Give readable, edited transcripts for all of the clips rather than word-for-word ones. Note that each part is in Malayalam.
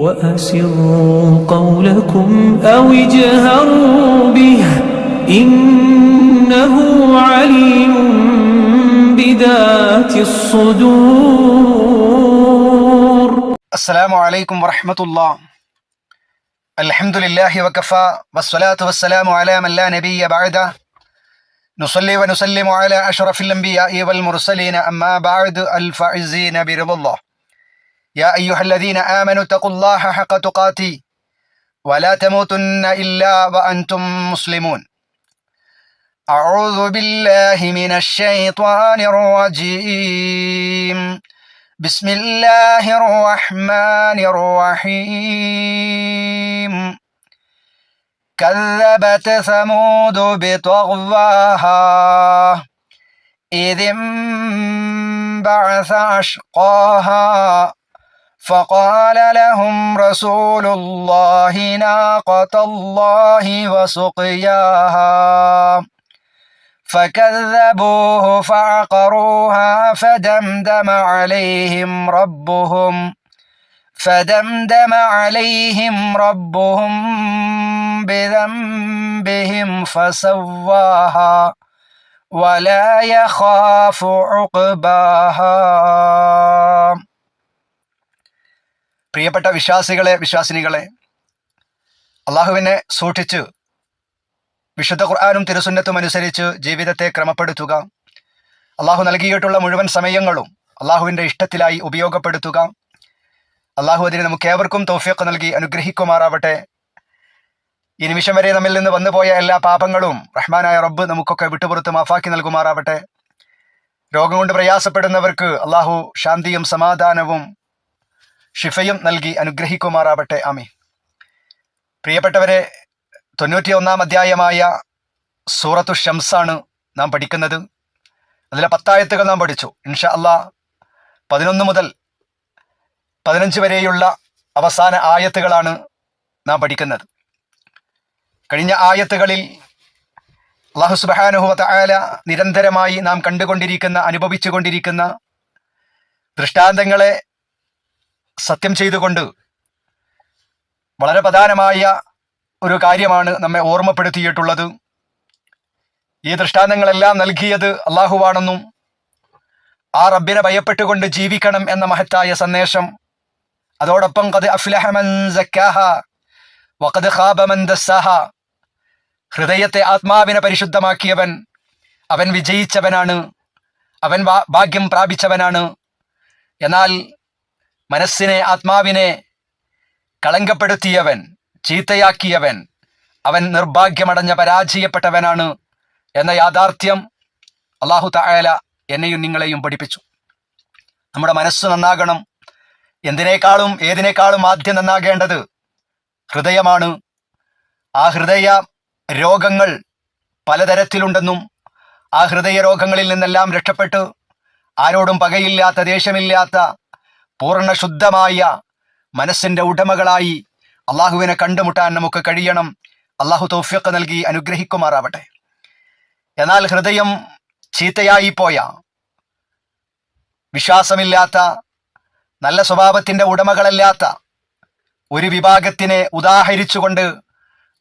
وأسروا قولكم أو اجهروا به إنه عليم بذات الصدور. السلام عليكم ورحمة الله. الحمد لله وكفى والصلاة والسلام على من لا نبي بعده نصلي ونسلم على أشرف الأنبياء والمرسلين أما بعد الفائزين برضا الله. يا أيها الذين آمنوا اتقوا الله حق تقاته ولا تموتن إلا وأنتم مسلمون. أعوذ بالله من الشيطان الرجيم. بسم الله الرحمن الرحيم. كذبت ثمود بطغواها إذ انبعث أشقاها فقال لهم رسول الله ناقة الله وسقياها فكذبوه فعقروها فدمدم عليهم ربهم بذنبهم فسواها ولا يخاف عقباها. പ്രിയപ്പെട്ട വിശ്വാസിനികളെ, അള്ളാഹുവിനെ സൂക്ഷിച്ച് വിശുദ്ധ ഖുർആനും തിരുസുന്നത്തും അനുസരിച്ച് ജീവിതത്തെ ക്രമപ്പെടുത്തുക, അള്ളാഹു നൽകിയിട്ടുള്ള മുഴുവൻ സമയങ്ങളും അള്ളാഹുവിൻ്റെ ഇഷ്ടത്തിലായി ഉപയോഗപ്പെടുത്തുക. അള്ളാഹു അതിന് നമുക്കേവർക്കും തൗഫീഖ് നൽകി അനുഗ്രഹിക്കുമാറാവട്ടെ. ഈ നിമിഷം വരെ നമ്മിൽ നിന്ന് വന്നുപോയ എല്ലാ പാപങ്ങളും റഹ്മാനായ റബ്ബ് നമുക്കൊക്കെ വിട്ടുപുറത്ത് മാഫാക്കി നൽകുമാറാവട്ടെ. രോഗം കൊണ്ട് പ്രയാസപ്പെടുന്നവർക്ക് അള്ളാഹു ശാന്തിയും സമാധാനവും ഷിഫയും നൽകി അനുഗ്രഹിക്കുമാറാവട്ടെ. ആമീൻ. പ്രിയപ്പെട്ടവരെ, 91-ാം അധ്യായമായ സൂറത്തു ഷംസാണ് നാം പഠിക്കുന്നത്. അതിലെ 10 ആയത്തുകൾ നാം പഠിച്ചു. ഇൻഷാ അല്ലാഹ് 11 മുതൽ 15 വരെയുള്ള അവസാന ആയത്തുകളാണ് നാം പഠിക്കുന്നത്. കഴിഞ്ഞ ആയത്തുകളിൽ അല്ലാഹു സുബ്ഹാനഹു വ തആല നിരന്തരമായി നാം കണ്ടുകൊണ്ടിരിക്കുന്ന, അനുഭവിച്ചുകൊണ്ടിരിക്കുന്ന ദൃഷ്ടാന്തങ്ങളെ സത്യം ചെയ്തുകൊണ്ട് വളരെ പ്രധാനമായ ഒരു കാര്യമാണ് നമ്മെ ഓർമ്മപ്പെടുത്തിയിട്ടുള്ളത്. ഈ ദൃഷ്ടാന്തങ്ങളെല്ലാം നൽകിയത് അള്ളാഹുവാണെന്നും ആ റബ്ബിനെ ഭയപ്പെട്ടുകൊണ്ട് ജീവിക്കണം എന്ന മഹത്തായ സന്ദേശം, അതോടൊപ്പം ഖദ് അഫ്ലഹ മൻ സക്കാഹ വഖദ് ഖാബ മൻ ദസ്സാഹ, ഹൃദയത്തെ ആത്മാവിനെ പരിശുദ്ധമാക്കിയവൻ അവൻ വിജയിച്ചവനാണ്, അവൻ ഭാഗ്യം പ്രാപിച്ചവനാണ്. എന്നാൽ മനസ്സിനെ, ആത്മാവിനെ കളങ്കപ്പെടുത്തിയവൻ, ചീത്തയാക്കിയവൻ അവൻ നിർഭാഗ്യമടഞ്ഞ പരാജയപ്പെട്ടവനാണ് എന്ന യാഥാർത്ഥ്യം അല്ലാഹു തആല എന്നെയും നിങ്ങളെയും പഠിപ്പിച്ചു. നമ്മുടെ മനസ്സ് നന്നാകണം. ഏതിനേക്കാളും ആദ്യം നന്നാകേണ്ടത് ഹൃദയമാണ്. ആ ഹൃദയ രോഗങ്ങൾ പലതരത്തിലുണ്ടെന്നും ആ ഹൃദയ രോഗങ്ങളിൽ നിന്നെല്ലാം രക്ഷപ്പെട്ട് ആരോടും പകയില്ലാത്ത, ദേഷ്യമില്ലാത്ത, പൂർണ്ണ ശുദ്ധമായ മനസ്സിൻ്റെ ഉടമകളായി അള്ളാഹുവിനെ കണ്ടുമുട്ടാൻ നമുക്ക് കഴിയണം. അള്ളാഹു തൗഫീഖ് നൽകി അനുഗ്രഹിക്കുമാറാവട്ടെ. എന്നാൽ ഹൃദയം ചീത്തയായിപ്പോയ, വിശ്വാസമില്ലാത്ത, നല്ല സ്വഭാവത്തിൻ്റെ ഉടമകളല്ലാത്ത ഒരു വിഭാഗത്തിനെ ഉദാഹരിച്ചുകൊണ്ട്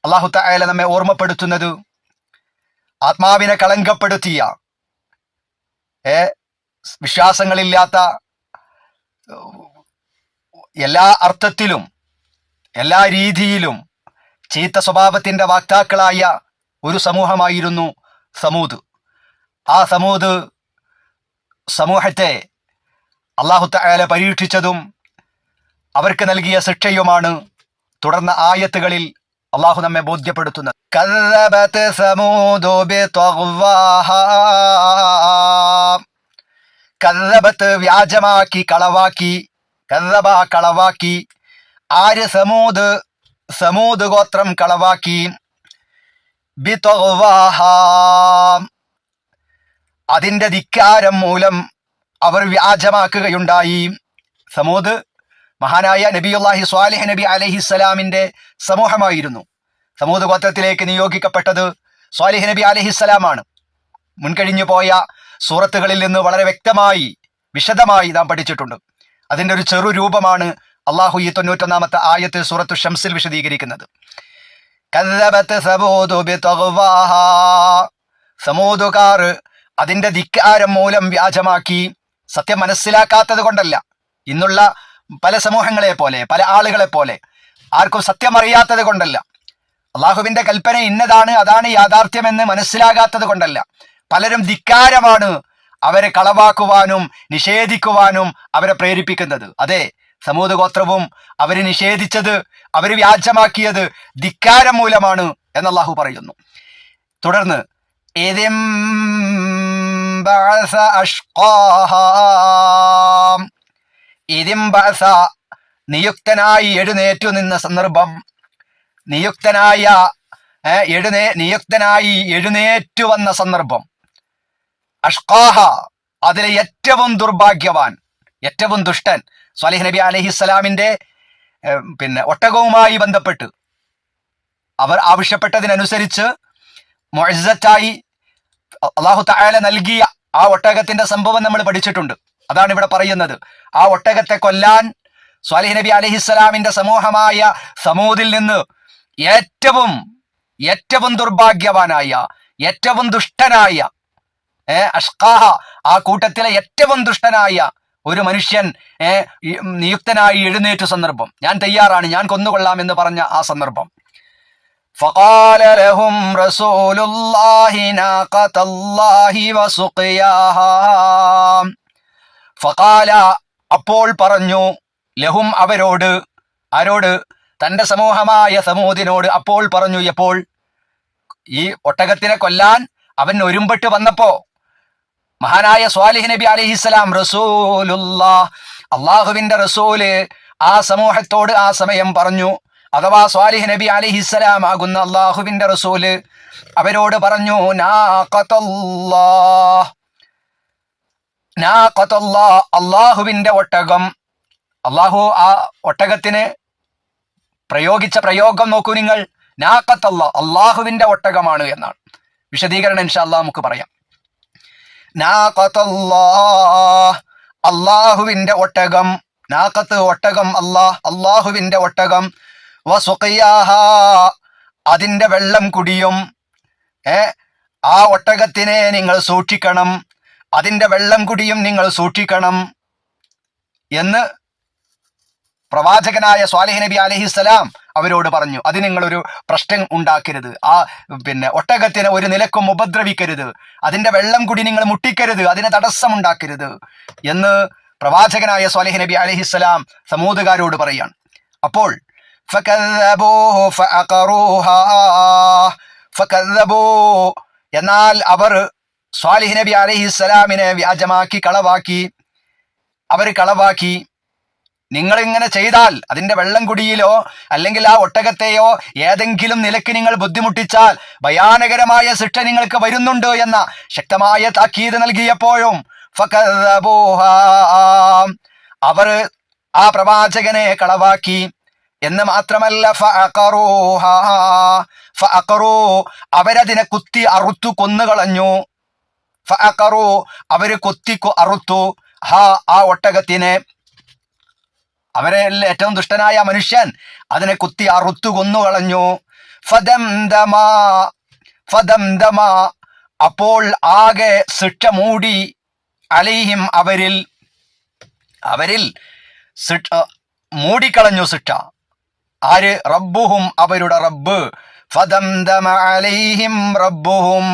അള്ളാഹു തആല നമ്മെ ഓർമ്മപ്പെടുത്തുന്നത് ആത്മാവിനെ കളങ്കപ്പെടുത്തിയ, വിശ്വാസങ്ങളില്ലാത്ത, എല്ലാ അർത്ഥത്തിലും എല്ലാ രീതിയിലും ചീത്ത സ്വഭാവത്തിൻ്റെ വാക്താക്കളായ ഒരു സമൂഹമായിരുന്നു സമൂദ്. ആ സമൂദ് സമൂഹത്തെ അല്ലാഹു തആല പരീക്ഷിച്ചതും അവർക്ക് നൽകിയ ശിക്ഷയുമാണ് തുടർന്ന ആയത്തുകളിൽ അല്ലാഹു നമ്മെ ബോധ്യപ്പെടുത്തുന്നത്. കദ്ദബത് സമൂദു ബിതഗ്വാഹാ, കദ്ദബത്ത് വ്യാജമാക്കി, കളവാക്കി, കദ്ദബ കളവാക്കി. ആര്? സമൂദ് ഗോത്രം കളവാക്കി. ബിതഗ്വാഹാ, അതിൻ്റെ ധിക്കാരം മൂലം അവർ വ്യാജമാക്കുകയുണ്ടായി. സമൂദ് മഹാനായ നബിയുല്ലാഹി സ്വാലിഹ് നബി അലൈഹിസ്സലാമിൻ്റെ സമൂഹമായിരുന്നു. സമൂദ് ഗോത്രത്തിലേക്ക് നിയോഗിക്കപ്പെട്ടത് സ്വാലിഹ് നബി അലൈഹിസ്സലാമാണ്. മുൻകഴിഞ്ഞു പോയ സൂറത്തുകളിൽ നിന്ന് വളരെ വ്യക്തമായി, വിശദമായി നാം പഠിച്ചിട്ടുണ്ട്. അതിൻ്റെ ഒരു ചെറു രൂപമാണ് അള്ളാഹു ഈ 91-ാമത്തെ ആയത്ത് സൂറത്തു ഷംസിൽ വിശദീകരിക്കുന്നത്. കദ്ദബത് സമൂദു ബിതഗ്വാഹാ, സമൂദുകാർ അതിന്റെ ധിക്കാരം മൂലം വ്യാജമാക്കി. സത്യം മനസ്സിലാക്കാത്തത് കൊണ്ടല്ല. ഇന്നുള്ള പല സമൂഹങ്ങളെ പോലെ, പല ആളുകളെ പോലെ ആർക്കും സത്യം അറിയാത്തത് കൊണ്ടല്ല. അള്ളാഹുവിന്റെ കൽപ്പന ഇന്നതാണ്, അതാണ് യാഥാർത്ഥ്യമെന്ന് മനസ്സിലാകാത്തത് കൊണ്ടല്ല. പലരും ധിക്കാരമാണ് അവരെ കളവാക്കുവാനും നിഷേധിക്കുവാനും അവരെ പ്രേരിപ്പിക്കുന്നത്. അതെ, സമൂദ് ഗോത്രവും അവര് നിഷേധിച്ചത്, അവര് വ്യാജമാക്കിയത് ധിക്കാരം മൂലമാണ് എന്ന് അള്ളാഹു പറയുന്നു. തുടർന്ന് നിയുക്തനായി എഴുന്നേറ്റു നിന്ന സന്ദർഭം, നിയുക്തനായി എഴുന്നേറ്റു വന്ന സന്ദർഭം. അഷ്ഖാഹ, അതിലെ ഏറ്റവും ദുർഭാഗ്യവാൻ, ഏറ്റവും ദുഷ്ടൻ. സ്വാലിഹ് നബി അലൈഹിസ്സലാമിന്റെ ഒട്ടകവുമായി ബന്ധപ്പെട്ട് അവർ ആവശ്യപ്പെട്ടതിനനുസരിച്ച് മുഅ്ജിസത്തായി അല്ലാഹു തആല നൽകിയ ആ ഒട്ടകത്തിന്റെ സംഭവം നമ്മൾ പഠിച്ചിട്ടുണ്ട്. അതാണ് ഇവിടെ പറയുന്നത്. ആ ഒട്ടകത്തെ കൊല്ലാൻ സ്വാലിഹ് നബി അലൈഹിസ്സലാമിന്റെ സമൂഹമായ സമൂദിൽ നിന്ന് ഏറ്റവും ദുർഭാഗ്യവാനായ, ഏറ്റവും ദുഷ്ടനായ അഷ്ഖാഹ, ആ കൂട്ടത്തിലെ ഏറ്റവും ദുഷ്ടനായ ഒരു മനുഷ്യൻ നിയുക്തനായി എഴുന്നേറ്റ സന്ദർഭം. ഞാൻ തയ്യാറാണ്, ഞാൻ കൊന്നുകൊള്ളാം എന്ന് പറഞ്ഞ ആ സന്ദർഭം. فقال لهم رسول الله ناقة الله وسقياها. فقال, അപ്പോൾ പറഞ്ഞു, ലഹും അവരോട്, ആരോട്? തന്റെ സമൂഹമായ സമൂദിനോട് അപ്പോൾ പറഞ്ഞു. എപ്പോൾ? ഈ ഒട്ടകത്തിനെ കൊല്ലാൻ അവൻ ഒരുമ്പെട്ട് വന്നപ്പോ മഹാനായ സ്വാലിഹ് നബി അലൈഹിസ്സലാം, റസൂലുള്ളാഹ്, അള്ളാഹുവിന്റെ റസൂല് ആ സമൂഹത്തോട് ആ സമയം പറഞ്ഞു. അഥവാ സ്വാലിഹ് നബി അലൈഹിസ്സലാം ആകുന്ന അള്ളാഹുവിന്റെ റസൂല് അവരോട് പറഞ്ഞു, നാഖത്തുല്ലാഹ്, അള്ളാഹുവിന്റെ ഒട്ടകം. അള്ളാഹു ആ ഒട്ടകത്തിന് പ്രയോഗിച്ച പ്രയോഗം നോക്കൂ നിങ്ങൾ. നാഖത്തുല്ലാഹ്, അള്ളാഹുവിന്റെ ഒട്ടകമാണ് എന്നാണ്. വിശദീകരണം ഇൻഷാ അല്ലാഹ് നമുക്ക് പറയാം. നാഖത്തുല്ലാഹ്, അള്ളാഹുവിന്റെ ഒട്ടകം. നാഖത്ത്, ഒട്ടകം. അള്ളാഹുവിന്റെ ഒട്ടകം. വസുഖിയാഹ, അതിന്റെ വെള്ളം കുടിയും. ആ ഒട്ടകത്തിനെ നിങ്ങൾ സൂക്ഷിക്കണം, അതിന്റെ വെള്ളം കുടിയും നിങ്ങൾ സൂക്ഷിക്കണം എന്ന് പ്രവാചകനായ സ്വാലിഹ് നബി അലൈഹിസ്സലാം അവരോട് പറഞ്ഞു. അത് നിങ്ങളൊരു പ്രശ്നം ഉണ്ടാക്കരുത്, ആ ഒട്ടകത്തിനെ ഒരു നിലക്കും ഉപദ്രവിക്കരുത്, അതിന്റെ വെള്ളം കുടി നിങ്ങൾ മുട്ടിക്കരുത്, അതിന് തടസ്സമുണ്ടാക്കരുത് എന്ന് പ്രവാചകനായ സ്വാലിഹ് നബി അലൈഹിസ്സലാം സമൂദുകാരോട് പറയാണ്. അപ്പോൾ എന്നാൽ അവർ സ്വാലിഹ് നബി അലൈഹിസ്സലാമിനെ വ്യാജമാക്കി, കളവാക്കി. നിങ്ങൾ ഇങ്ങനെ ചെയ്താൽ, അതിന്റെ വെള്ളം കുടിയിലോ അല്ലെങ്കിൽ ആ ഒട്ടകത്തെയോ ഏതെങ്കിലും നിലയ്ക്ക് നിങ്ങൾ ബുദ്ധിമുട്ടിച്ചാൽ ഭയാനകരമായ ശിക്ഷ നിങ്ങൾക്ക് വരുന്നുണ്ട് എന്ന ശക്തമായ താക്കീത് നൽകിയപ്പോഴും അവർ ആ പ്രവാചകനെ കളവാക്കി. എന്ന് മാത്രമല്ല, അവരതിനെ കുത്തി അറുത്തു കൊന്നുകളഞ്ഞു. അവര് കൊത്തി അറുത്തു ആ ഒട്ടകത്തിനെ. അവരെ ഏറ്റവും ദുഷ്ടനായ മനുഷ്യൻ അതിനെ കുത്തി അറുത്തു കൊന്നുകളഞ്ഞു. ഫദംദമ, അപ്പോൾ ആകെ ശിക്ഷ മൂടി. അലൈഹിം, അവരിൽ മൂടിക്കളഞ്ഞു ശിക്ഷ. ആര്? റബ്ബുഹും, അവരുടെ റബ്ബ്. ഫദംദമ അലൈഹിം റബ്ബുഹും,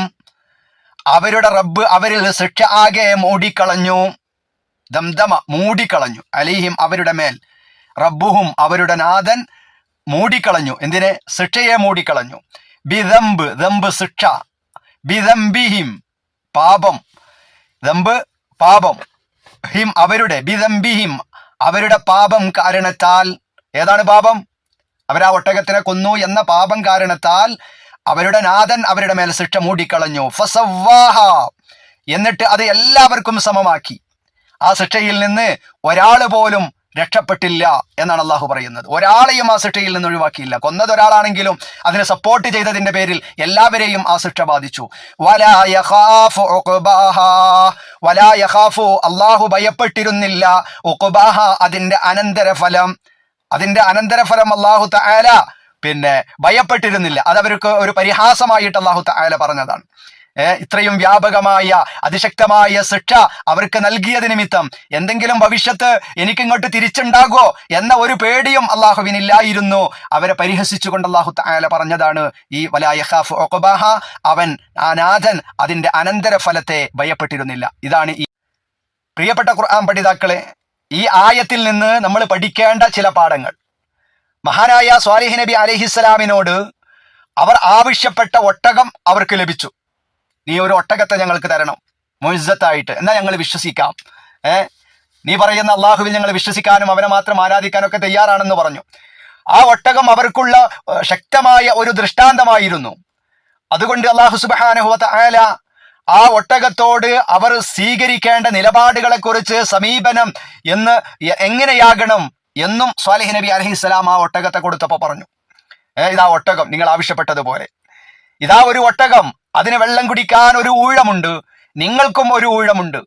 അവരുടെ റബ്ബ് അവരിൽ ശിക്ഷ ആകെ മൂടിക്കളഞ്ഞു. ദംദമ, മൂടിക്കളഞ്ഞു. അലൈഹിം, അവരുടെ മേൽ. റബ്ബുഹും, അവരുടെ നാഥൻ മൂടിക്കളഞ്ഞു. എന്തിനെ? ശിക്ഷയെ മൂടിക്കളഞ്ഞു. ബിദംബ്, ദംബ് ശിക്ഷ. ബിദംബിഹിം, പാപം. ദംബ് പാപം. ഹിം, അവരുടെ. ബിദംബിഹിം, അവരുടെ പാപം കാരണത്താൽ. ഏതാണ് പാപം? അവരാ ഒട്ടകത്തിനെ കൊന്നു എന്ന പാപം കാരണത്താൽ അവരുടെ നാഥൻ അവരുടെ മേൽ ശിക്ഷ മൂടിക്കളഞ്ഞു. ഫസവ്വാഹ, എന്നിട്ട് അത് എല്ലാവർക്കും സമമാക്കി. ആ ശിക്ഷയിൽ നിന്ന് ഒരാൾ പോലും രക്ഷപ്പെട്ടില്ല എന്നാണ് അള്ളാഹു പറയുന്നത്. ഒരാളെയും ആ ശിക്ഷയിൽ നിന്ന് ഒഴിവാക്കിയില്ല. കൊന്നത് ഒരാളാണെങ്കിലും അതിനെ സപ്പോർട്ട് ചെയ്തതിന്റെ പേരിൽ എല്ലാവരെയും ആ ശിക്ഷ ബാധിച്ചു. വലാ യഖാഫു, അള്ളാഹു ഭയപ്പെട്ടിരുന്നില്ല. ഉഖ്ബാഹ, അതിന്റെ അനന്തരഫലം. അതിന്റെ അനന്തരഫലം അല്ലാഹു തആല ഭയപ്പെട്ടിരുന്നില്ല. അത് അവർക്ക് ഒരു പരിഹാസമായിട്ട് അല്ലാഹു തആല പറഞ്ഞതാണ്. ഇത്രയും വ്യാപകമായ അതിശക്തമായ ശിക്ഷ അവർക്ക് നൽകിയത് നിമിത്തം എന്തെങ്കിലും ഭവിഷ്യത്ത് എനിക്കിങ്ങോട്ട് തിരിച്ചുണ്ടാകുമോ എന്ന ഒരു പേടിയും അള്ളാഹുവിനില്ലായിരുന്നു. അവരെ പരിഹസിച്ചുകൊണ്ട് അല്ലാഹു തആല പറഞ്ഞതാണ് ഈ വലാ യഖാഫു ഉഖബാഹ, അവൻ നാഥൻ അതിന്റെ അനന്തരഫലത്തെ ഭയപ്പെട്ടിരുന്നില്ല. ഇതാണ് ഈ പ്രിയപ്പെട്ട ഖുർആൻ പഠിതാക്കളെ, ഈ ആയത്തിൽ നിന്ന് നമ്മൾ പഠിക്കേണ്ട ചില പാഠങ്ങൾ. മഹാനായ സ്വാലിഹ് നബി അലൈഹിസ്സലാമിനോട് അവർ ആവശ്യപ്പെട്ട ഒട്ടകം അവർക്ക് ലഭിച്ചു. നീ ഒരു ഒട്ടകത്തെ ഞങ്ങൾക്ക് തരണം മുഇസ്സത്തായിട്ട്, എന്നാൽ ഞങ്ങൾ വിശ്വസിക്കാം. നീ പറയുന്ന അള്ളാഹുവിൽ ഞങ്ങൾ വിശ്വസിക്കാനും അവനെ മാത്രം ആരാധിക്കാനും ഒക്കെ തയ്യാറാണെന്ന് പറഞ്ഞു. ആ ഒട്ടകം അവർക്കുള്ള ശക്തമായ ഒരു ദൃഷ്ടാന്തമായിരുന്നു. അതുകൊണ്ട് അല്ലാഹു സുബ്ഹാനഹു വ തആല ആ ഒട്ടകത്തോട് അവർ സ്വീകരിക്കേണ്ട നിലപാടുകളെ കുറിച്ച് സമീപനം എങ്ങനെയാകണം എന്നും സ്വാലിഹ് നബി അലൈഹിസ്സലാം ആ ഒട്ടകത്തെ കൊടുത്തപ്പോൾ പറഞ്ഞു. ഇതാ ഒട്ടകം, നിങ്ങൾ ആവശ്യപ്പെട്ടതുപോലെ. ഇതാ ഒരു ഒട്ടകം, അതിന് വെള്ളം കുടിക്കാൻ ഒരു ഊഴമുണ്ട്, നിങ്ങൾക്കും ഒരു ഊഴമുണ്ട്.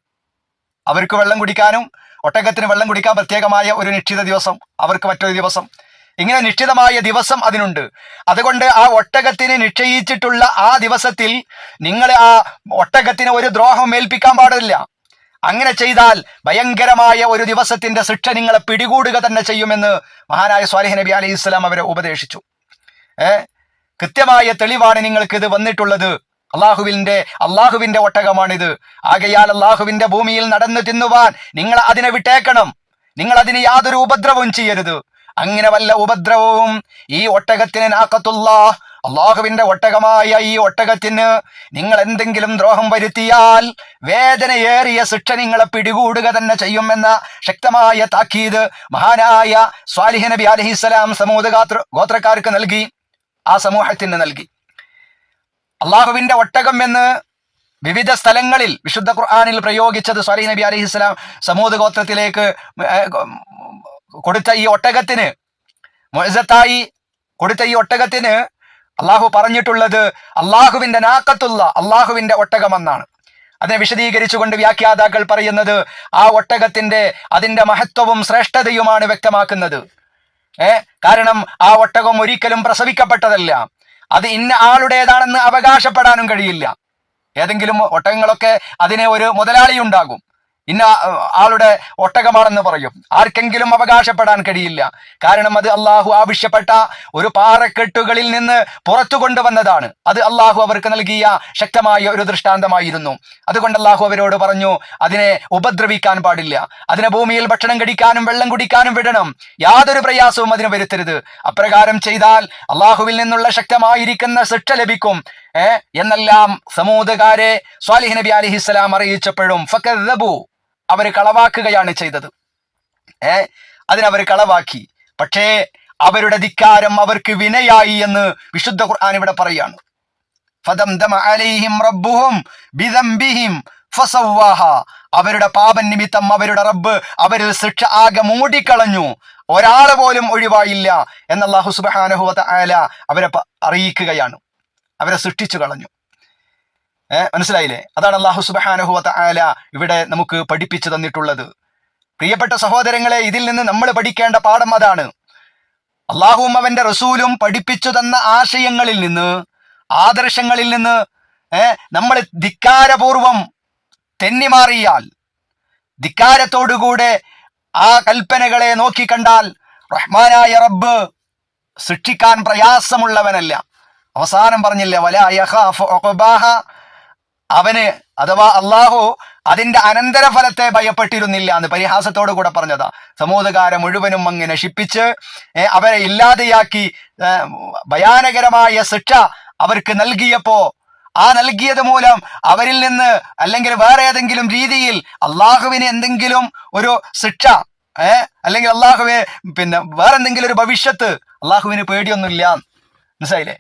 അവർക്ക് വെള്ളം കുടിക്കാനും ഒട്ടകത്തിന് വെള്ളം കുടിക്കാൻ പ്രത്യേകമായ ഒരു നിശ്ചിത ദിവസം, അവർക്ക് മറ്റൊരു ദിവസം, ഇങ്ങനെ നിശ്ചിതമായ ദിവസം അതിനുണ്ട്. അതുകൊണ്ട് ആ ഒട്ടകത്തിന് നിശ്ചയിച്ചിട്ടുള്ള ആ ദിവസത്തിൽ നിങ്ങൾ ആ ഒട്ടകത്തിന് ഒരു ദ്രോഹം ഏൽപ്പിക്കാൻ പാടില്ല. അങ്ങനെ ചെയ്താൽ ഭയങ്കരമായ ഒരു ദിവസത്തിന്റെ ശിക്ഷ നിങ്ങളെ പിടികൂടുക തന്നെ ചെയ്യുമെന്ന് മഹാനായ സ്വാലിഹ് നബി അലൈഹിസ്സലാം അവരെ ഉപദേശിച്ചു. കൃത്യമായ തെളിവാണ് നിങ്ങൾക്ക് ഇത് വന്നിട്ടുള്ളത്. അള്ളാഹുവിന്റെ ഒട്ടകമാണിത്. ആകയാൽ അള്ളാഹുവിന്റെ ഭൂമിയിൽ നടന്നു തിന്നുവാൻ നിങ്ങൾ അതിനെ വിട്ടേക്കണം. നിങ്ങൾ അതിന് യാതൊരു ഉപദ്രവവും ചെയ്യരുത്. അങ്ങനെ വല്ല ഉപദ്രവവും ഈ ഒട്ടകത്തിന് നാഖത്തുല്ലാഹ്, അള്ളാഹുവിന്റെ ഒട്ടകമായ ഈ ഒട്ടകത്തിന് നിങ്ങൾ എന്തെങ്കിലും ദ്രോഹം വരുത്തിയാൽ വേദനയേറിയ ശിക്ഷ നിങ്ങളെ പിടികൂടുക തന്നെ ചെയ്യുമെന്ന ശക്തമായ താക്കീത് മഹാനായ സ്വാലിഹ് നബി അലൈഹിസ്സലാം സമൂഹ ഗോത്രക്കാർക്ക് നൽകി, ആ സമൂഹത്തിന് നൽകി. അള്ളാഹുവിന്റെ ഒട്ടകം എന്ന് വിവിധ സ്ഥലങ്ങളിൽ വിശുദ്ധ ഖുർആനിൽ പ്രയോഗിച്ചത് സ്വാലിഹ് നബി അലൈഹിസ്സലാം സമൂഹ ഗോത്രത്തിലേക്ക് കൊടുത്ത ഈ ഒട്ടകത്തിന്, മുഅ്സത്തായി കൊടുത്ത ഈ ഒട്ടകത്തിന് അള്ളാഹു പറഞ്ഞിട്ടുള്ളത് അള്ളാഹുവിന്റെ നാഖത്തുള്ള, അള്ളാഹുവിന്റെ ഒട്ടകമെന്നാണ്. അതിനെ വിശദീകരിച്ചുകൊണ്ട് വ്യാഖ്യാതാക്കൾ പറയുന്നത് ആ ഒട്ടകത്തിന്റെ അതിന്റെ മഹത്വവും ശ്രേഷ്ഠതയുമാണ് വ്യക്തമാക്കുന്നത്. കാരണം ആ ഒട്ടകം ഒരിക്കലും പ്രസവിക്കപ്പെട്ടതല്ല. അത് ഇന്ന ആളുടേതാണെന്ന് അവകാശപ്പെടാനും കഴിയില്ല. ഏതെങ്കിലും ഒട്ടകങ്ങളൊക്കെ അതിന് ഒരു മുതലാളി ഉണ്ടാകും, ഇന്ന ആളുടെ ഒട്ടകമാണെന്ന് പറയും. ആർക്കെങ്കിലും അവകാശപ്പെടാൻ കഴിയില്ല. കാരണം അത് അള്ളാഹു ആവശ്യപ്പെട്ട ഒരു പാറക്കെട്ടുകളിൽ നിന്ന് പുറത്തു കൊണ്ടുവന്നതാണ്. അത് അള്ളാഹു അവർക്ക് നൽകിയ ശക്തമായ ഒരു ദൃഷ്ടാന്തമായിരുന്നു. അതുകൊണ്ട് അള്ളാഹു അവരോട് പറഞ്ഞു, അതിനെ ഉപദ്രവിക്കാൻ പാടില്ല, അതിനെ ഭൂമിയിൽ ഭക്ഷണം കഴിക്കാനും വെള്ളം കുടിക്കാനും വിടണം, യാതൊരു പ്രയാസവും അതിന് വരുത്തരുത്. അപ്രകാരം ചെയ്താൽ അള്ളാഹുവിൽ നിന്നുള്ള ശക്തമായിരിക്കുന്ന ശിക്ഷ ലഭിക്കും എന്നെല്ലാം സമൂഹകാരെ സ്വാലിഹ് നബി അലൈഹിസ്സലാം അറിയിച്ചപ്പോഴും ഫകദ്ദബു, അവർ കളവാക്കുകയാണ് ചെയ്തത്. അതിനവർ കളവാക്കി. പക്ഷേ അവരുടെ ധിക്കാരം അവർക്ക് വിനയായി എന്ന് വിശുദ്ധ ഖുർആൻ ഇവിടെ പറയാണ്. ഫദംദമ അലൈഹിം റബ്ബുഹും ബിദംബിഹിം ഫസവ്വാഹ, അവരുടെ പാപം നിമിത്തം അവരുടെ റബ്ബ് അവരിൽ ശിക്ഷ ആകെ മൂടിക്കളഞ്ഞു, ഒരാൾ പോലും ഒഴിവായില്ല എന്ന് അല്ലാഹു സുബ്ഹാനഹു വ തആല അവരെ അറിയിക്കുകയാണ്. അവരെ സൃഷ്ടിച്ചു കളഞ്ഞു. മനസ്സിലായില്ലേ? അതാണ് അല്ലാഹു സുബ്ഹാനഹു വ തആല ഇവിടെ നമുക്ക് പഠിപ്പിച്ചു തന്നിട്ടുള്ളത്. പ്രിയപ്പെട്ട സഹോദരങ്ങളെ, ഇതിൽ നിന്ന് നമ്മൾ പഠിക്കേണ്ട പാഠം അതാണ്. അള്ളാഹുവും അവന്റെ റസൂലും പഠിപ്പിച്ചു തന്ന ആശയങ്ങളിൽ നിന്ന്, ആദർശങ്ങളിൽ നിന്ന് നമ്മൾ ധിക്കാരപൂർവം തെന്നിമാറിയാൽ, ധിക്കാരത്തോടുകൂടെ ആ കൽപ്പനകളെ നോക്കിക്കണ്ടാൽ റഹ്മാനായ റബ്ബ് ശിക്ഷിക്കാൻ പ്രയാസമുള്ളവനല്ല. അവസാനം പറഞ്ഞില്ല വലാ യഖാഫു ഉഖബാഹ, അവന് അഥവാ അള്ളാഹു അതിന്റെ അനന്തരഫലത്തെ ഭയപ്പെട്ടിരുന്നില്ല എന്ന് പരിഹാസത്തോടു കൂടെ പറഞ്ഞതാ. സമൂഹകാരെ മുഴുവനും അങ്ങ് നശിപ്പിച്ച് അവരെ ഇല്ലാതെയാക്കി ഭയാനകരമായ ശിക്ഷ അവർക്ക് നൽകിയപ്പോ, ആ നൽകിയത് മൂലം അവരിൽ നിന്ന് അല്ലെങ്കിൽ വേറെ ഏതെങ്കിലും രീതിയിൽ അള്ളാഹുവിന് എന്തെങ്കിലും ഒരു ശിക്ഷ അല്ലെങ്കിൽ അള്ളാഹുവെ വേറെ എന്തെങ്കിലും ഒരു ഭവിഷ്യത്ത് അള്ളാഹുവിന് പേടിയൊന്നുമില്ല. മനസ്സിലായില്ലേ?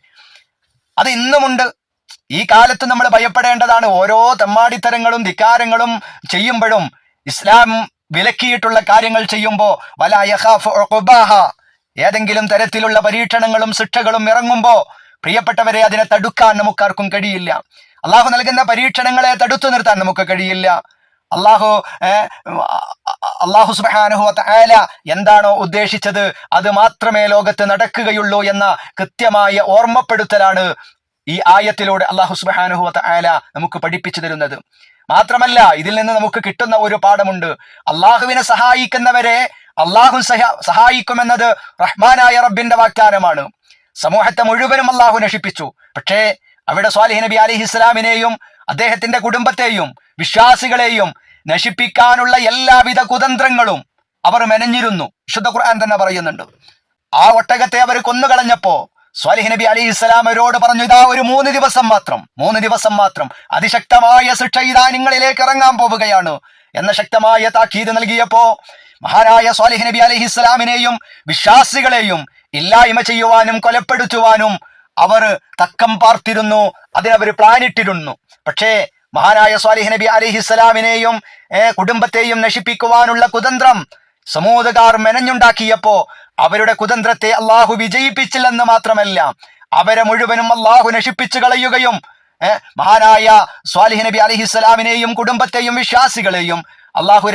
അത് ഇന്നുമുണ്ട്. ഈ കാലത്ത് നമ്മൾ ഭയപ്പെടേണ്ടതാണ്. ഓരോ തെമ്മാടിത്തരങ്ങളും ധിക്കാരങ്ങളും ചെയ്യുമ്പോഴും ഇസ്ലാം വിലക്കിയിട്ടുള്ള കാര്യങ്ങൾ ചെയ്യുമ്പോൾ വലാ യഖാഫു ഉഖബാഹ, ഏതെങ്കിലും തരത്തിലുള്ള പരീക്ഷണങ്ങളും ശിക്ഷകളും ഇറങ്ങുമ്പോൾ പ്രിയപ്പെട്ടവരെ അതിനെ തടുക്കാൻ നമുക്കാർക്കും കഴിയില്ല. അള്ളാഹു നൽകുന്ന പരീക്ഷണങ്ങളെ തടുത്തു നിർത്താൻ നമുക്ക് കഴിയില്ല. അള്ളാഹു സുബ്ഹാനഹു വ തആല എന്താണോ ഉദ്ദേശിച്ചത് അത് മാത്രമേ ലോകത്ത് നടക്കുകയുള്ളൂ എന്ന കൃത്യമായ ഓർമ്മപ്പെടുത്തലാണ് ഈ ആയത്തിലൂടെ അള്ളാഹു സുബ്ഹാനഹു വ തആല നമുക്ക് പഠിപ്പിച്ചു തരുന്നത്. മാത്രമല്ല ഇതിൽ നിന്ന് നമുക്ക് കിട്ടുന്ന ഒരു പാഠമുണ്ട്. അള്ളാഹുവിനെ സഹായിക്കുന്നവരെ അള്ളാഹു സഹായിക്കുമെന്നത് റഹ്മാനായ റബ്ബിന്റെ വാഗ്ദാനമാണ്. സമൂഹത്തെ മുഴുവനും അള്ളാഹു നശിപ്പിച്ചു. പക്ഷേ അവിടെ സ്വാലിഹ് നബി അലൈഹിസ്സലാമിനെയും അദ്ദേഹത്തിന്റെ കുടുംബത്തെയും വിശ്വാസികളെയും നശിപ്പിക്കാനുള്ള എല്ലാവിധ കുതന്ത്രങ്ങളും അവർ മെനഞ്ഞിരുന്നു. വിശുദ്ധ ഖുർആൻ തന്നെ പറയുന്നുണ്ട്. ആ ഒട്ടകത്തെ അവർ കൊന്നുകളഞ്ഞപ്പോ സ്വാലിഹ് നബി അലൈഹിസ്സലാം അവരോട് പറഞ്ഞു, ഇതാ ഒരു 3 ദിവസം മാത്രം അതിശക്തമായ ശിക്ഷ ഇതാ നിങ്ങളിലേക്ക് ഇറങ്ങാൻ പോവുകയാണ് എന്ന ശക്തമായ താക്കീത് നൽകിയപ്പോ മഹാനായ സ്വാലിഹ് നബി അലൈഹിസ്സലാമിനെയും വിശ്വാസികളെയും ഇല്ലായ്മ ചെയ്യുവാനും കൊലപ്പെടുത്തുവാനും അവർ തക്കം പാർത്തിരുന്നു, അതിനവർ പ്ലാനിട്ടിരുന്നു. പക്ഷേ മഹാനായ സ്വാലിഹ് നബി അലൈഹിസ്സലാമിനെയും കുടുംബത്തെയും നശിപ്പിക്കുവാനുള്ള കുതന്ത്രം സമൂഹകാർ മെനഞ്ഞുണ്ടാക്കിയപ്പോ അവരുടെ കുതന്ത്രത്തെ അള്ളാഹു വിജയിപ്പിച്ചില്ലെന്ന് മാത്രമല്ല, അവരെ മുഴുവനും അള്ളാഹു നശിപ്പിച്ചു കളയുകയും മഹാനായ സ്വാലിഹ് നബി അലൈഹിസ്സലാമിനെയും കുടുംബത്തെയും വിശ്വാസികളെയും അള്ളാഹു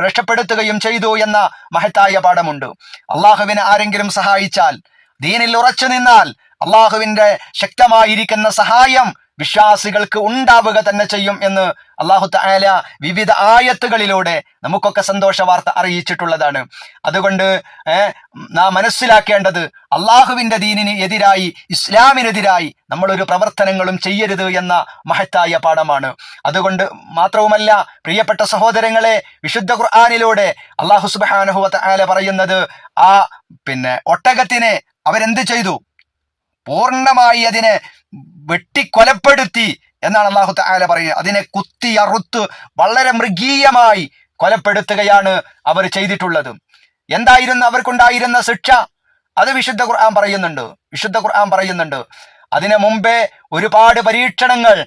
രക്ഷപ്പെടുത്തുകയും ചെയ്തു എന്ന മഹത്തായ പാഠമുണ്ട്. അള്ളാഹുവിനെ ആരെങ്കിലും സഹായിച്ചാൽ, ദീനിൽ ഉറച്ചു നിന്നാൽ അള്ളാഹുവിന്റെ ശക്തമായിരിക്കുന്ന സഹായം വിശ്വാസികൾക്ക് ഉണ്ടാവുക തന്നെ ചെയ്യും എന്ന് അള്ളാഹു തആല വിവിധ ആയത്തുകളിലൂടെ നമുക്കൊക്കെ സന്തോഷ വാർത്ത അറിയിച്ചിട്ടുള്ളതാണ്. അതുകൊണ്ട് നാം മനസ്സിലാക്കേണ്ടത് അള്ളാഹുവിന്റെ ദീനിന് എതിരായി, ഇസ്ലാമിനെതിരായി നമ്മളൊരു പ്രവർത്തനങ്ങളും ചെയ്യരുത് എന്ന മഹത്തായ പാഠമാണ്. അതുകൊണ്ട് മാത്രവുമല്ല പ്രിയപ്പെട്ട സഹോദരങ്ങളെ, വിശുദ്ധ ഖുർആനിലൂടെ അള്ളാഹു സുബ്ഹാനഹു വ തആല പറയുന്നത് ഒട്ടകത്തിനെ അവരെന്ത് ചെയ്തു? പൂർണ്ണമായി അതിനെ വെട്ടിക്കൊലപ്പെടുത്തി എന്നാണ് അള്ളാഹു തആല പറയുന്നത്. അതിനെ കുത്തി അറുത്ത് വളരെ മൃഗീയമായി കൊലപ്പെടുത്തുകയാണ് അവർ ചെയ്തിട്ടുള്ളത്. എന്തായിരുന്നു അവർക്കുണ്ടായിരുന്ന ശിക്ഷ? അത് വിശുദ്ധ ഖുർആൻ പറയുന്നുണ്ട്. അതിനു മുമ്പേ ഒരുപാട് പരീക്ഷണങ്ങൾ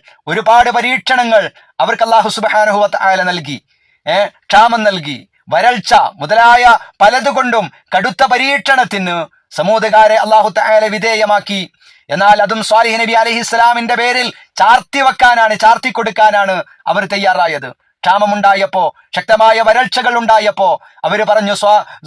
അവർക്ക് അള്ളാഹു സുബ്ഹാനഹു വ തആല നൽകി. ക്ഷാമം നൽകി, വരൾച്ച മുതലായ പലതുകൊണ്ടും കടുത്ത പരീക്ഷണത്തിന് സമൂഹകാരെ അള്ളാഹു തആല വിധേയമാക്കി. എന്നാൽ അതും സ്വാലിഹ് നബി അലൈഹിസ്സലാമിന്റെ പേരിൽ ചാർത്തി കൊടുക്കാനാണ് അവർ തയ്യാറായത്. ക്ഷാമമുണ്ടായപ്പോ, ശക്തമായ വരൾച്ചകൾ ഉണ്ടായപ്പോ അവര് പറഞ്ഞു,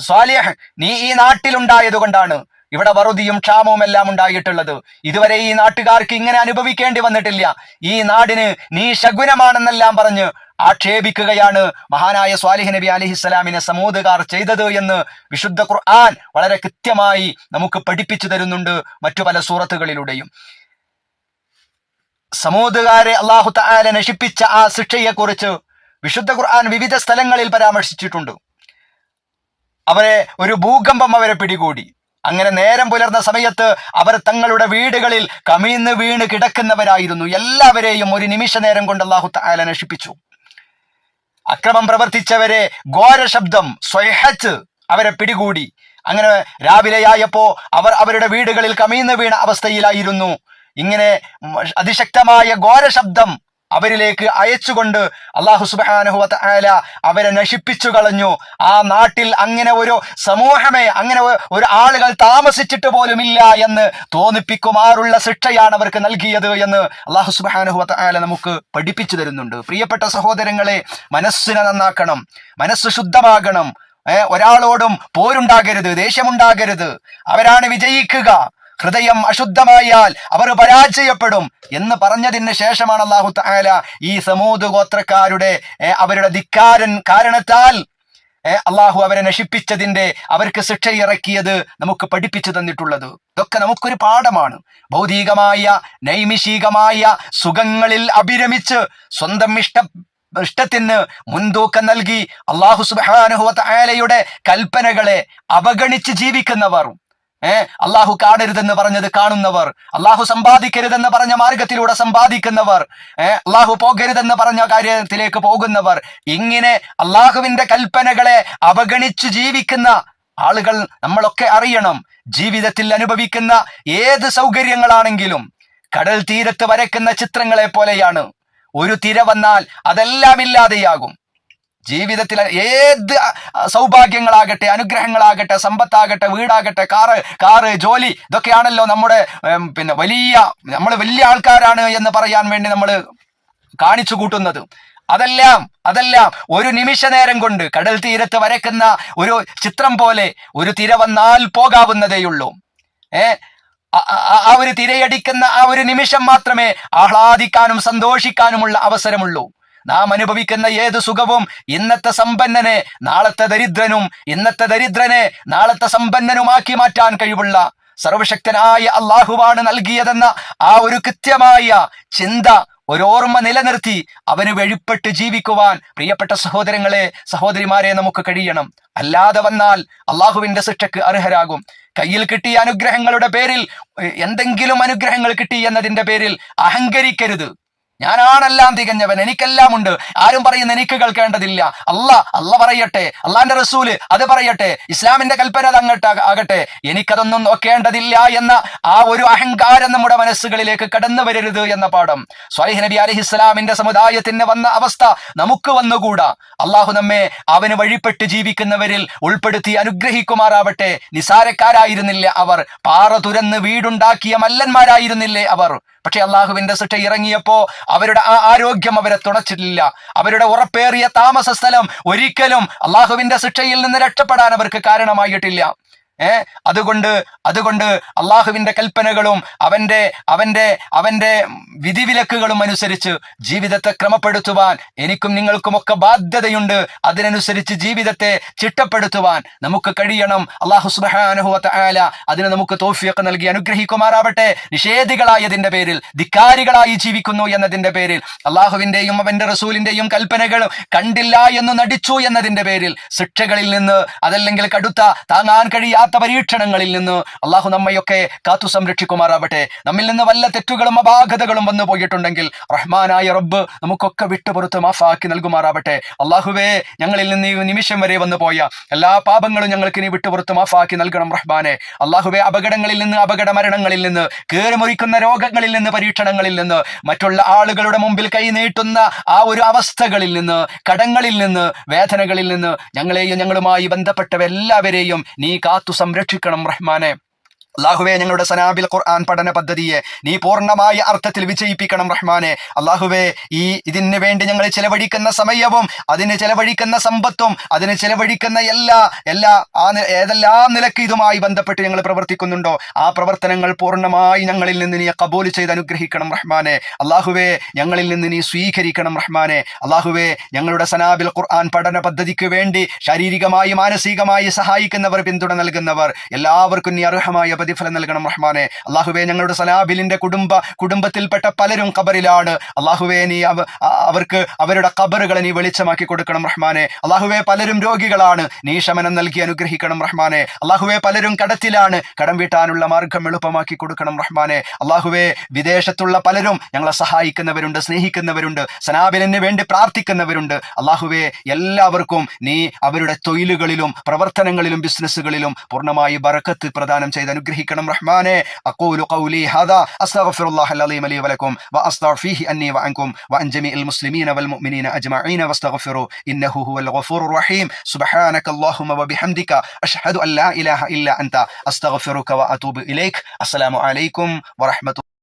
സ്വാലിഹ് നീ ഈ നാട്ടിലുണ്ടായത് കൊണ്ടാണ് ഇവിടെ വറുതിയും ക്ഷാമവും എല്ലാം ഉണ്ടായിട്ടുള്ളത്. ഇതുവരെ ഈ നാട്ടുകാർക്ക് ഇങ്ങനെ അനുഭവിക്കേണ്ടി വന്നിട്ടില്ല. ഈ നാടിന് നീ ശകുനമാണെന്നെല്ലാം പറഞ്ഞ് ആക്ഷേപിക്കുകയാണ് മഹാനായ സ്വാലിഹ് നബി അലൈഹിസ്സലാമിനെ സമൂഹകാർ ചെയ്തത് എന്ന് വിശുദ്ധ ഖുർആൻ വളരെ കൃത്യമായി നമുക്ക് പഠിപ്പിച്ചു തരുന്നുണ്ട് മറ്റു പല സൂറത്തുകളിലൂടെയും. സമൂഹകാരെ അല്ലാഹു തആല നശിപ്പിച്ച ആ ശിക്ഷയെക്കുറിച്ച് വിശുദ്ധ ഖുർആൻ വിവിധ സ്ഥലങ്ങളിൽ പരാമർശിച്ചിട്ടുണ്ട്. ഒരു ഭൂകമ്പം അവരെ പിടികൂടി. അങ്ങനെ നേരം പുലർന്ന സമയത്ത് അവർ തങ്ങളുടെ വീടുകളിൽ കമിഴ്ന്ന് വീണ് കിടക്കുന്നവരായിരുന്നു. എല്ലാവരെയും ഒരു നിമിഷ നേരം കൊണ്ട് അല്ലാഹു തആല നശിപ്പിച്ചു. അക്രമം പ്രവർത്തിച്ചവരെ ഘോര ശബ്ദം സ്വൈഹത്ത് അവരെ പിടികൂടി. അങ്ങനെ രാവിലെയായപ്പോ അവർ അവരുടെ വീടുകളിൽ കമിഴ്ന്ന് വീണ അവസ്ഥയിലായിരുന്നു. ഇങ്ങനെ അതിശക്തമായ ഘോര ശബ്ദം അവരിലേക്ക് അയച്ചുകൊണ്ട് അല്ലാഹു സുബ്ഹാനഹു വ തആല അവരെ നശിപ്പിച്ചു കളഞ്ഞു. ആ നാട്ടിൽ അങ്ങനെ ഒരു സമൂഹമേ, അങ്ങനെ ഒരു ആളുകൾ താമസിച്ചിട്ട് പോലുമില്ല എന്ന് തോന്നിപ്പിക്കുമാറുള്ള ശിക്ഷയാണ് അവർക്ക് നൽകിയത് എന്ന് അല്ലാഹു സുബ്ഹാനഹു വ തആല നമുക്ക് പഠിപ്പിച്ചു തരുന്നുണ്ട്. പ്രിയപ്പെട്ട സഹോദരങ്ങളെ, മനസ്സിനെ നന്നാക്കണം, മനസ്സ് ശുദ്ധമാകണം. ഒരാളോടും പോരുണ്ടാകരുത്, ദേഷ്യമുണ്ടാകരുത്. അവരാണ് വിജയിക്കുക. ഹൃദയം അശുദ്ധമായാൽ അവർ പരാജയപ്പെടും എന്ന് പറഞ്ഞതിന് ശേഷമാണ് അല്ലാഹു തആല ഈ സമൂദ് ഗോത്രക്കാരുടെ അവരുടെ ധിക്കാരൻ കാരണത്താൽ അള്ളാഹു അവരെ നശിപ്പിച്ചതിന്റെ, അവർക്ക് ശിക്ഷ ഇറക്കിയത് നമുക്ക് പഠിപ്പിച്ചു തന്നിട്ടുള്ളത്. ഇതൊക്കെ നമുക്കൊരു പാഠമാണ്. ഭൗതികമായ നൈമിഷികമായ സുഖങ്ങളിൽ അഭിരമിച്ച് സ്വന്തം ഇഷ്ടത്തിന് മുൻതൂക്കം നൽകി അല്ലാഹു സുബ്ഹാനഹു വ തആലയുടെ കൽപ്പനകളെ അവഗണിച്ച് ജീവിക്കുന്നവർ, അള്ളാഹു കാണരുതെന്ന് പറഞ്ഞത് കാണുന്നവർ, അള്ളാഹു സമ്പാദിക്കരുതെന്ന് പറഞ്ഞ മാർഗത്തിലൂടെ സമ്പാദിക്കുന്നവർ, അള്ളാഹു പോകരുതെന്ന് പറഞ്ഞ കാര്യത്തിലേക്ക് പോകുന്നവർ, ഇങ്ങനെ അള്ളാഹുവിന്റെ കൽപ്പനകളെ അവഗണിച്ചു ജീവിക്കുന്ന ആളുകൾ നമ്മളൊക്കെ അറിയണം. ജീവിതത്തിൽ അനുഭവിക്കുന്ന ഏത് സൗകര്യങ്ങളാണെങ്കിലും കടൽ തീരത്ത് വരയ്ക്കുന്ന ചിത്രങ്ങളെ പോലെയാണ്. ഒരു തിര വന്നാൽ അതെല്ലാം ഇല്ലാതെയാകും. ജീവിതത്തിലെ ഏത് സൗഭാഗ്യങ്ങളാകട്ടെ, അനുഗ്രഹങ്ങളാകട്ടെ, സമ്പത്താകട്ടെ, വീടാകട്ടെ, കാറ്, ജോലി, ഇതൊക്കെയാണല്ലോ നമ്മുടെ നമ്മൾ വലിയ ആൾക്കാരാണ് എന്ന് പറയാൻ വേണ്ടി നമ്മൾ കാണിച്ചു കൂട്ടുന്നത്. അതെല്ലാം ഒരു നിമിഷ നേരം കൊണ്ട് കടൽ തീരത്ത് വരയ്ക്കുന്ന ഒരു ചിത്രം പോലെ ഒരു തിര വന്നാൽ പോകാവുന്നതേയുള്ളൂ. ആ ഒരു തിരയടിക്കുന്ന ആ ഒരു നിമിഷം മാത്രമേ ആഹ്ലാദിക്കാനും സന്തോഷിക്കാനുമുള്ള അവസരമുള്ളൂ. നാം അനുഭവിക്കുന്ന ഏത് സുഖവും ഇന്നത്തെ സമ്പന്നനെ നാളത്തെ ദരിദ്രനും, ഇന്നത്തെ ദരിദ്രനെ നാളത്തെ സമ്പന്നനുമാക്കി മാറ്റാൻ കഴിവുള്ള സർവശക്തനായ അള്ളാഹുവാണ് നൽകിയതെന്ന ആ ഒരു കൃത്യമായ ചിന്ത, ഒരോർമ്മ നിലനിർത്തി അവന് വഴിപ്പെട്ട് ജീവിക്കുവാൻ പ്രിയപ്പെട്ട സഹോദരങ്ങളെ, സഹോദരിമാരെ നമുക്ക് കഴിയണം. അല്ലാതെ വന്നാൽ അള്ളാഹുവിന്റെ ശിക്ഷക്ക് അർഹരാകും. കയ്യിൽ കിട്ടിയ അനുഗ്രഹങ്ങളുടെ പേരിൽ, എന്തെങ്കിലും അനുഗ്രഹങ്ങൾ കിട്ടി എന്നതിന്റെ പേരിൽ അഹങ്കരിക്കരുത്. ഞാനാണെല്ലാം തികഞ്ഞവൻ, എനിക്കെല്ലാം ഉണ്ട്, ആരും പറയുന്ന എനിക്ക് കേൾക്കേണ്ടതില്ല, അല്ല പറയട്ടെ, അള്ളാന്റെ റസൂല് അത് പറയട്ടെ, ഇസ്ലാമിന്റെ കൽപ്പന അതങ്ങട്ട് ആകട്ടെ, എനിക്കതൊന്നും നോക്കേണ്ടതില്ല എന്ന ആ ഒരു അഹങ്കാരം നമ്മുടെ മനസ്സുകളിലേക്ക് കടന്നു വരരുത് എന്ന പാഠം സ്വാലിഹ് നബി അലൈഹിസ്സലാമിന്റെ സമുദായത്തിന് വന്ന അവസ്ഥ നമുക്ക് വന്നുകൂടാ. അള്ളാഹു നമ്മെ അവന് വഴിപ്പെട്ട് ജീവിക്കുന്നവരിൽ ഉൾപ്പെടുത്തി അനുഗ്രഹിക്കുമാറാവട്ടെ. നിസാരക്കാരായിരുന്നില്ല അവർ, പാറ തുരന്ന് വീടുണ്ടാക്കിയ മല്ലന്മാരായിരുന്നില്ലേ അവർ. പക്ഷെ അള്ളാഹുവിന്റെ ശിക്ഷ ഇറങ്ങിയപ്പോ അവരുടെ ആ ആരോഗ്യം അവരെ തുണച്ചിട്ടില്ല. അവരുടെ ഉറപ്പേറിയ താമസ സ്ഥലം ഒരിക്കലും അള്ളാഹുവിന്റെ ശിക്ഷയിൽ നിന്ന് രക്ഷപ്പെടാൻ അവർക്ക് കാരണമായിട്ടില്ല. അതുകൊണ്ട് അള്ളാഹുവിന്റെ കൽപ്പനകളും അവന്റെ വിധിവിലക്കുകളും അനുസരിച്ച് ജീവിതത്തെ ക്രമപ്പെടുത്തുവാൻ എനിക്കും നിങ്ങൾക്കുമൊക്കെ ബാധ്യതയുണ്ട്. അതിനനുസരിച്ച് ജീവിതത്തെ ചിട്ടപ്പെടുത്തുവാൻ നമുക്ക് കഴിയണം. അള്ളാഹു സുബ്ഹാനഹു വ തആല അതിന് നമുക്ക് തൗഫീഖ് നൽകി അനുഗ്രഹിക്കുമാറാവട്ടെ. നിഷേധികളായതിന്റെ പേരിൽ, ധിക്കാരികളായി ജീവിക്കുന്നു എന്നതിന്റെ പേരിൽ, അള്ളാഹുവിന്റെയും അവന്റെ റസൂലിന്റെയും കൽപ്പനകൾ കണ്ടില്ല എന്ന് നടിച്ചു എന്നതിന്റെ പേരിൽ ശിക്ഷകളിൽ നിന്ന്, അതല്ലെങ്കിൽ കടുത്ത താങ്ങാൻ കഴിയാത്ത പരീക്ഷണങ്ങളിൽ നിന്ന് അള്ളാഹു നമ്മയൊക്കെ കാത്തു സംരക്ഷിക്കുമാറാവട്ടെ. നമ്മിൽ നിന്ന് വല്ല തെറ്റുകളും അപാകതകളും വന്നു പോയിട്ടുണ്ടെങ്കിൽ റഹ്മാനായ റബ്ബ് നമുക്കൊക്കെ വിട്ടുപുറത്ത് മാഫാക്കി നൽകുമാറാവട്ടെ. അള്ളാഹുവേ, ഞങ്ങളിൽ നിന്ന് ഈ നിമിഷം വരെ വന്നു പോയ എല്ലാ പാപങ്ങളും ഞങ്ങൾക്ക് നീ വിട്ടുപുറത്ത് മാഫാക്കി നൽകണം റഹ്മാനെ. അള്ളാഹുവേ, അപകടങ്ങളിൽ നിന്ന്, അപകട മരണങ്ങളിൽ നിന്ന്, കേറിമുറിക്കുന്ന രോഗങ്ങളിൽ നിന്ന്, പരീക്ഷണങ്ങളിൽ നിന്ന്, മറ്റുള്ള ആളുകളുടെ മുമ്പിൽ കൈനീട്ടുന്ന ആ ഒരു അവസ്ഥകളിൽ നിന്ന്, കടങ്ങളിൽ നിന്ന്, വേദനകളിൽ നിന്ന് ഞങ്ങളെയും ഞങ്ങളുമായി ബന്ധപ്പെട്ടവരെല്ലാവരെയും നീ കാത്തു സംരക്ഷിക്കണം റഹ്മാനെ. അള്ളാഹുവേ, ഞങ്ങളുടെ സനാബിൽ ഖുർആൻ പഠന പദ്ധതിയെ നീ പൂർണ്ണമായ അർത്ഥത്തിൽ വിജയിപ്പിക്കണം റഹ്മാനെ. അള്ളാഹുവേ, ഇതിന് വേണ്ടി ഞങ്ങൾ ചെലവഴിക്കുന്ന സമയവും, അതിന് ചെലവഴിക്കുന്ന സമ്പത്തും, അതിന് ചെലവഴിക്കുന്ന ഏതെല്ലാം നിലക്ക് ഇതുമായി ബന്ധപ്പെട്ട് ഞങ്ങൾ പ്രവർത്തിക്കുന്നുണ്ടോ ആ പ്രവർത്തനങ്ങൾ പൂർണ്ണമായി ഞങ്ങളിൽ നിന്ന് നീ കബൂൽ ചെയ്ത് അനുഗ്രഹിക്കണം റഹ്മാനെ. അള്ളാഹുവേ, ഞങ്ങളിൽ നിന്ന് നീ സ്വീകരിക്കണം റഹ്മാനെ. അള്ളാഹുവേ, ഞങ്ങളുടെ സനാബിൽ ഖുർആൻ പഠന പദ്ധതിക്ക് വേണ്ടി ശാരീരികമായി മാനസികമായി സഹായിക്കുന്നവർ, പിന്തുണ നൽകുന്നവർ എല്ലാവർക്കും നീ അർഹമായ പ്രതിഫലം നൽകണം റഹ്മാനെ. അള്ളാഹുവേ, ഞങ്ങളുടെ സലാബിലിന്റെ കുടുംബത്തിൽപ്പെട്ട പലരും ഖബറിലാണ്. അള്ളാഹുവേ, നീ അവർക്ക് അവരുടെ ഖബറുകളെ നീ വെളിച്ചമാക്കി കൊടുക്കണം റഹ്മാനെ. അള്ളാഹുവേ, പലരും രോഗികളാണ്, നീ ശമനം നൽകി അനുഗ്രഹിക്കണം റഹ്മാനെ. അള്ളാഹുവേ, പലരും കടത്തിലാണ്, കടം വീട്ടാനുള്ള മാർഗം എളുപ്പമാക്കി കൊടുക്കണം റഹ്മാനെ. അള്ളാഹുവേ, വിദേശത്തുള്ള പലരും ഞങ്ങളെ സഹായിക്കുന്നവരുണ്ട്, സ്നേഹിക്കുന്നവരുണ്ട്, സനാബിലിന് വേണ്ടി പ്രാർത്ഥിക്കുന്നവരുണ്ട്. അള്ളാഹുവേ, എല്ലാവർക്കും നീ അവരുടെ തൊഴിലുകളിലും പ്രവർത്തനങ്ങളിലും ബിസിനസ്സുകളിലും പൂർണ്ണമായി ബറക്കത്ത് പ്രദാനം ചെയ്ത് അനുഗ്രഹിക്കണം റഹ്മാനെ. അഖൂലു ഖൗലി ഹാദാ അസ്തഗ്ഫിറുല്ലാഹൽ അലീം ലി വലക്കും വഅസ്തഗ്ഫിഹി അന്നി വഅൻകും വഅൻ ജമീഇൽ മുസ്ലിമീന വൽ മുഅ്മിനീന അജ്മഈന വസ്തഗ്ഫിറു ഇന്നഹു ഹുവൽ ഗഫൂറുർ റഹീം. സുബ്ഹാനകല്ലാഹുമ്മ വബിഹംദിക അഷ്ഹദു അൻ ലാ ഇലാഹ ഇല്ല അൻത അസ്തഗ്ഫിറുക വഅതൂബു ഇലൈക്. അസ്സലാമു അലൈക്കും വറഹ്മത്തുള്ളാഹി